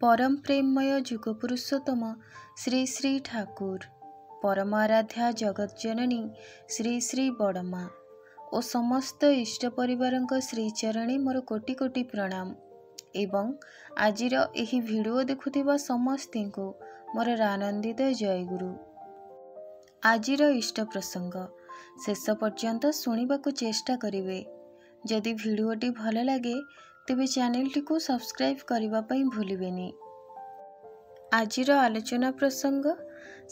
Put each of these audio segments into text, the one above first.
परम प्रेममय जुग पुरुषोत्तम श्री श्री ठाकुर परम आराध्या जगत जननी श्री श्री बड़मा और समस्त इष्ट परिवार श्रीचरणी मोर कोटि कोटि प्रणाम एवं आजिर एही भिडियो देखुथिबा समस्ती को मोर आनंदित जयगुरु। आजिर इष्ट प्रसंग शेष पर्यंत शुणिबाकु चेष्टा करिवे। जदि भिडियोटी भल लगे तेबे चैनलटी को सब्सक्राइब करने पई भूलिबेनी। आजिर आलोचना प्रसंग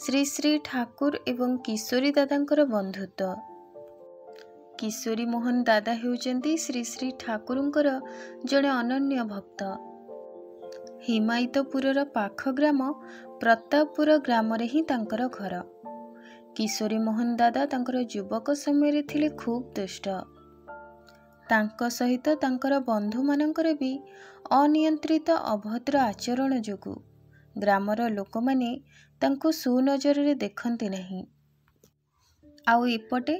श्री श्री ठाकुर एवं किशोरी दादांकर बंधुत्व। किशोरी मोहन दादा हेउचंती श्री श्री ठाकुरंकर जड़े अनन्य भक्त। हिमायतपुरर पाख ग्राम प्रतापपुर ग्राम रे ही तांकर घर। किशोरी मोहन दादा तांकर युवक समय थिले खूब दुष्ट। तांको सहित तांकर बंधु मानकर भी अनियंत्रित अभद्र आचरण जोगु ग्रामर लोक माने तांको सुनजर रे देखंती नहीं। आउ एपटे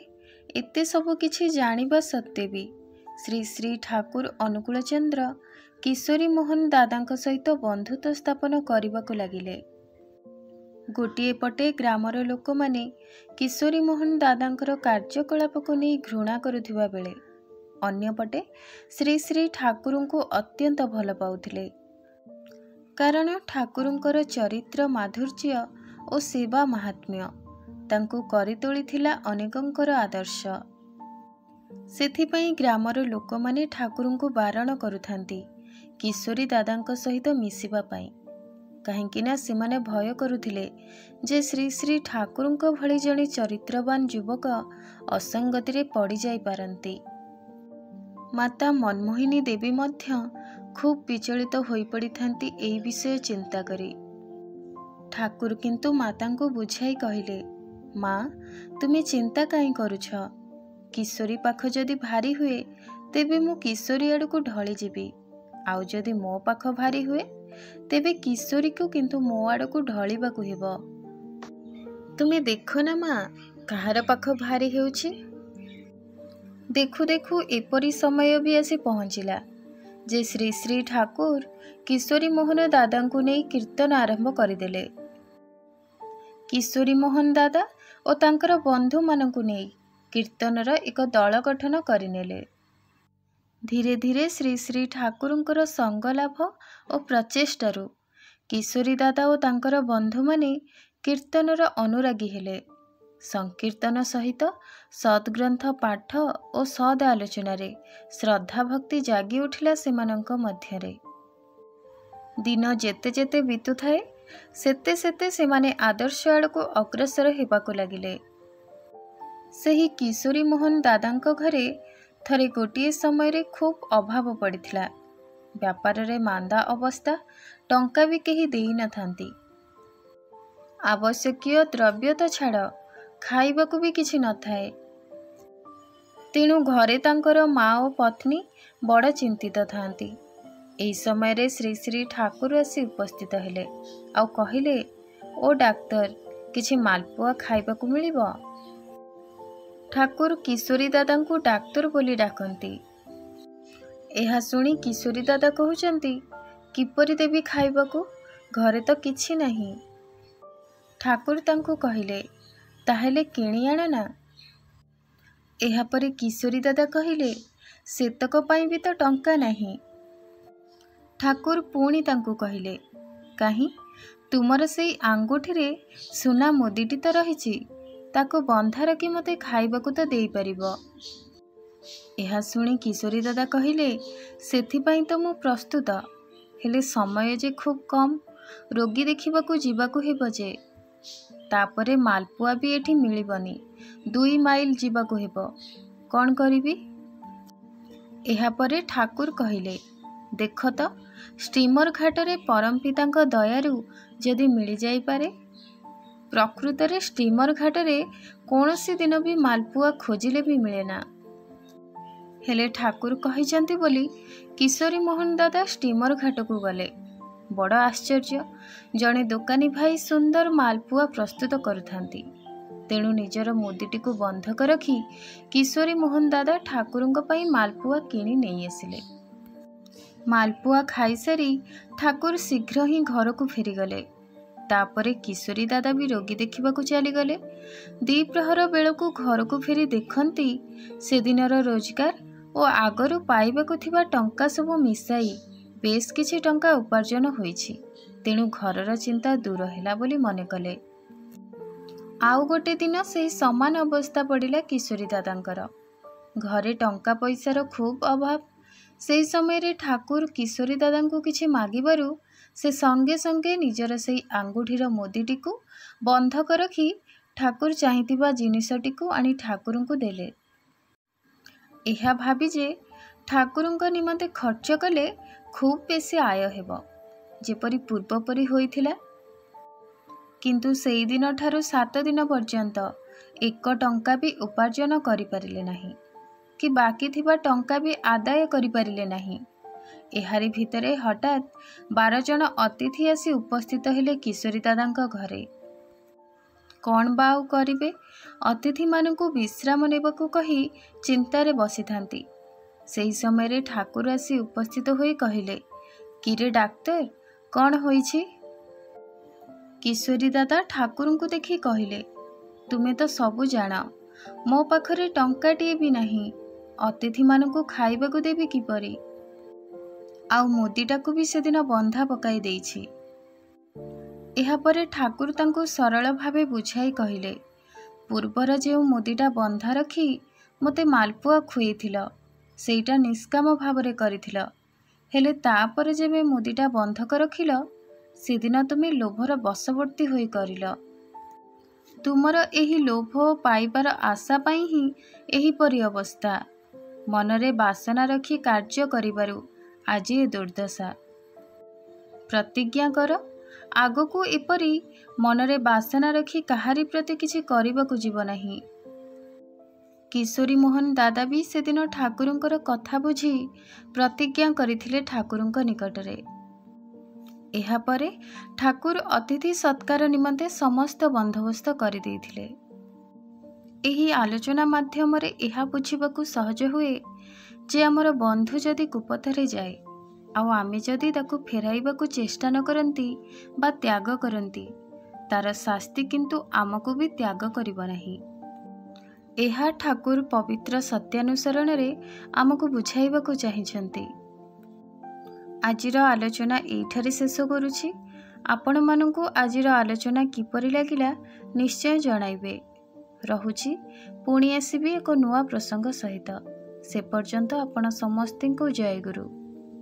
एते सब किछि जानिबा सत्ते भी श्री श्री ठाकुर अनुकूल चंद्र किशोरी मोहन दादांक सहित बंधुत्व स्थापन करबाकु लागिले। गोटिए पटे ग्रामर लोक माने किशोरी मोहन दादांकर कार्यकलाप को नहीं घृणा करुथिबा बेले अन्यपटे श्री श्री ठाकुर को अत्यंत भल पाउथिले। कारण ठाकुरंकर चरित्र माधुर्य और सेवा महात्म्य तांको करि तोलिथिला अनेकंकर आदर्श। सेथिपई ग्रामर लोक माने ठाकुर को बारण करुथांती किशोरी दादांक सहित मिसिबा पाई। कहीं सेमाने भय करुथिले जे श्री श्री ठाकुरंक भली जणे चरित्रवान युवक असंगति रे पड़ी जाई पारंती। माता मनमोहिनी देवी मध्य खूब विचलित होई पड़ी थांती एई विषय चिंता करी। ठाकुर किंतु माता को बुझाई कहिले, माँ तुम्हें चिंता काई करुछ? किशोरी पाख जदि भारी हुए तेबे मु किशोरी आड़ को ढली जीवी, आउ जदि मो पाख भारी हुए तेबे किशोरी को किंतु मो आड़ को ढलिबाकु हेबो। तुम्हें देखो ना माँ कहार पाख भारी हेउछि। देखु देखु एपरी समय भी आसी पहुँचला जे श्री श्री ठाकुर किशोरी मोहन दादा को नहीं कीर्तन आरंभ करदेले। किशोरी मोहन दादा और तांकर बंधु मानकु नहीं कीर्तनर एक दल गठन करिनेले। धीरे धीरे श्री श्री ठाकुरंकर संग लाभ और प्रचेष्टारु किशोरी दादा और तांकर बंधु माने कीर्तनर अनुरागी हेले। संकीर्तन सहित सद्ग्रंथ पाठ और सद आलोचना रे श्रद्धा भक्ति जागी उठिला सेमानंक मध्यरे। दिन जेते जेते बीतु थाए सेते सेते सेमाने आदर्श आड़ को अग्रसर हेबाकु लागिले। सेही किशोरी मोहन दादांक घरे थरे गोटिए समय रे खूब अभाव पड़िथिला। व्यापार रे मांदा अवस्था, टंका भी केही देई न थांती। आवश्यकीय द्रव्य तो छाड़ खाइबाकू भी किछि न थाए। तेणु घरे तांकर माँ और पत्नी बड़ चिंतित थांती। एही समय रे श्री श्री ठाकुर आसी उपस्थित हेले आउ कहिले, ओ डाक्तर किछि मालपुआ खाइबाकू मिलिबो? ठाकुर किशोरी दादा को डाक्तर बोली डाकंती। एहा सुनी किशोरी दादा कहउचंती, किपरि देवी खाइबाकू, घरे तो किछि नहीं। ठाकुर तांको कहिले, ताहेले किणी आण ना। एहा परे किशोरी दादा कहिले, सेतक पाई भी तो टंका नहीं। ठाकुर पुणी तांको कहिले, काहीं तुमर सेई आंगुठी रे सुना मुदीटी तो रहिछि, ताको बंधा रखी मते खाइबाकू तो देई परिबो। एहा सुनी किशोरी दादा कहिले, सेथिपाई तो मु प्रस्तुत, हेले समय जे खूब कम, रोगी देखिबाकू जीवाकू हेबो जे, तापरे मालपुआ भी एठी मिलिबनी, 2 माइल जीवाकू हेबो, कौन करिबी? एहा परे ठाकुर कहिले, देख तो स्टीमर घाटरे परम पितांक दयारु जदि मिली जाई पारे। प्रकृत रे स्टीमर घाटरे कौनसी दिन भी मालपुआ खोजिले भी मिलेना। हेले ठाकुर कहिचंती बोली किशोरी मोहन दादा स्टीमर घाट को गले। बड़ आश्चर्य, जड़े दोकानी भाई सुंदर मालपुआ प्रस्तुत करुथांती। तेणु निजर मुदीटी को बंधक रखी किशोरी मोहन दादा ठाकुरंक पई मालपुआ किणी नहीं आसिले। ମାଲପୁଆ ଖାଇସାରି ଠାକୁର ଶୀଘ୍ର ହିଁ ଘରକୁ ଫେରିଗଲେ। ତାପରେ କିଶୋରୀ ଦାଦା ବି ରୋଗୀ ଦେଖିବାକୁ ଚାଲିଗଲେ। ଦ୍ୱିପ୍ରହର ବେଳକୁ ଘରକୁ ଫେରି ଦେଖନ୍ତି ସେଦିନର ରୋଜଗାର ଓ ଆଗରୁ ପାଇବାକୁ ଥିବା ଟଙ୍କା ସବୁ ମିଶାଇ ବେଶ କିଛି ଟଙ୍କା ଉପାର୍ଜନ ହୋଇଛି। ତେଣୁ ଘରର ଚିନ୍ତା ଦୂର ହେଲା ବୋଲି ମନେ କଲେ। ଆଉ ଗୋଟେ ଦିନ ସେହି ସମାନ ଅବସ୍ଥା ପଡ଼ିଲା କିଶୋରୀ ଦାଦାଙ୍କର। ଘରେ ଟଙ୍କା ପଇସାର ଖୁବ୍ ଅଭାବ। ସେହି ସମୟରେ ଠାକୁର କିଶୋରୀ ଦାଦାଙ୍କୁ କିଛି ମାଗିବାରୁ ସେ ସଙ୍ଗେ ସଙ୍ଗେ ନିଜର ସେହି ଆଙ୍ଗୁଠିର ମୁଦିଟିକୁ ବନ୍ଧକ ରଖି ଠାକୁର ଚାହିଁଥିବା ଜିନିଷଟିକୁ ଆଣି ଠାକୁରଙ୍କୁ ଦେଲେ। ଏହା ଭାବି ଯେ ଠାକୁରଙ୍କ ନିମନ୍ତେ ଖର୍ଚ୍ଚ କଲେ ଖୁବ୍ ବେଶୀ ଆୟ ହେବ, ଯେପରି ପୂର୍ବପରି ହୋଇଥିଲା। କିନ୍ତୁ ସେଇଦିନ ଠାରୁ 7 ଦିନ ପର୍ଯ୍ୟନ୍ତ 1 ଟଙ୍କା ବି ଉପାର୍ଜନ କରିପାରିଲେ ନାହିଁ, କି ବାକି ଥିବା ଟଙ୍କା ବି ଆଦାୟ କରିପାରିଲେ ନାହିଁ। ଏହାରି ଭିତରେ ହଠାତ୍ 12 ଜଣ ଅତିଥି ଆସି ଉପସ୍ଥିତ ହେଲେ କିଶୋରୀ ଦାଦାଙ୍କ ଘରେ। କ'ଣ ବା ଆଉ କରିବେ, ଅତିଥିମାନଙ୍କୁ ବିଶ୍ରାମ ନେବାକୁ କହି ଚିନ୍ତାରେ ବସିଥାନ୍ତି। ସେହି ସମୟରେ ଠାକୁର ଆସି ଉପସ୍ଥିତ ହୋଇ କହିଲେ, କିରେ ଡାକ୍ତର, କ'ଣ ହୋଇଛି? କିଶୋରୀ ଦାଦା ଠାକୁରଙ୍କୁ ଦେଖି କହିଲେ, ତୁମେ ତ ସବୁ ଜାଣ, ମୋ ପାଖରେ ଟଙ୍କାଟିଏ ବି ନାହିଁ। ଅତିଥିମାନଙ୍କୁ ଖାଇବାକୁ ଦେବି କିପରି? ଆଉ ମୁଦିଟାକୁ ବି ସେଦିନ ବନ୍ଧା ପକାଇ ଦେଇଛି। ଏହାପରେ ଠାକୁର ତାଙ୍କୁ ସରଳ ଭାବେ ବୁଝାଇ କହିଲେ, ପୂର୍ବର ଯେଉଁ ମୁଦିଟା ବନ୍ଧା ରଖି ମୋତେ ମାଲପୁଆ ଖୁଏଇଥିଲ, ସେଇଟା ନିଷ୍କାମ ଭାବରେ କରିଥିଲ। ହେଲେ ତାପରେ ଯେବେ ମୁଦିଟା ବନ୍ଧକ ରଖିଲ, ସେଦିନ ତୁମେ ଲୋଭର ବଶବର୍ତ୍ତୀ ହୋଇ କରିଲ। ତୁମର ଏହି ଲୋଭ ପାଇବାର ଆଶା ପାଇଁ ହିଁ ଏହିପରି ଅବସ୍ଥା। ମନରେ ବାସନା ରଖି କାର୍ଯ୍ୟ କରିବାରୁ ଆଜି ଏ ଦୁର୍ଦ୍ଦଶା। ପ୍ରତିଜ୍ଞା କର, ଆଗକୁ ଏପରି ମନରେ ବାସନା ରଖି କାହାରି ପ୍ରତି କିଛି କରିବାକୁ ଯିବ ନାହିଁ। କିଶୋରୀ ମୋହନ ଦାଦା ବି ସେଦିନ ଠାକୁରଙ୍କର କଥା ବୁଝି ପ୍ରତିଜ୍ଞା କରିଥିଲେ ଠାକୁରଙ୍କ ନିକଟରେ। ଏହାପରେ ଠାକୁର ଅତିଥି ସତ୍କାର ନିମନ୍ତେ ସମସ୍ତ ବନ୍ଦୋବସ୍ତ କରିଦେଇଥିଲେ। ଏହି ଆଲୋଚନା ମାଧ୍ୟମରେ ଏହା ବୁଝିବାକୁ ସହଜ ହୁଏ ଯେ ଆମର ବନ୍ଧୁ ଯଦି କୁପଥରେ ଯାଏ ଆଉ ଆମେ ଯଦି ତାକୁ ଫେରାଇବାକୁ ଚେଷ୍ଟା ନ କରନ୍ତି ବା ତ୍ୟାଗ କରନ୍ତି, ତାର ଶାସ୍ତି କିନ୍ତୁ ଆମକୁ ବି ତ୍ୟାଗ କରିବ ନାହିଁ। ଏହା ଠାକୁର ପବିତ୍ର ସତ୍ୟାନୁସରଣରେ ଆମକୁ ବୁଝାଇବାକୁ ଚାହିଁଛନ୍ତି। ଆଜିର ଆଲୋଚନା ଏଇଠାରେ ଶେଷ କରୁଛି। ଆପଣମାନଙ୍କୁ ଆଜିର ଆଲୋଚନା କିପରି ଲାଗିଲା ନିଶ୍ଚୟ ଜଣାଇବେ। ରହୁଛି, ପୁଣି ଆସିବି ଏକ ନୂଆ ପ୍ରସଙ୍ଗ ସହିତ। ସେ ପର୍ଯ୍ୟନ୍ତ ଆପଣ ସମସ୍ତଙ୍କୁ ଜୟ ଗୁରୁ।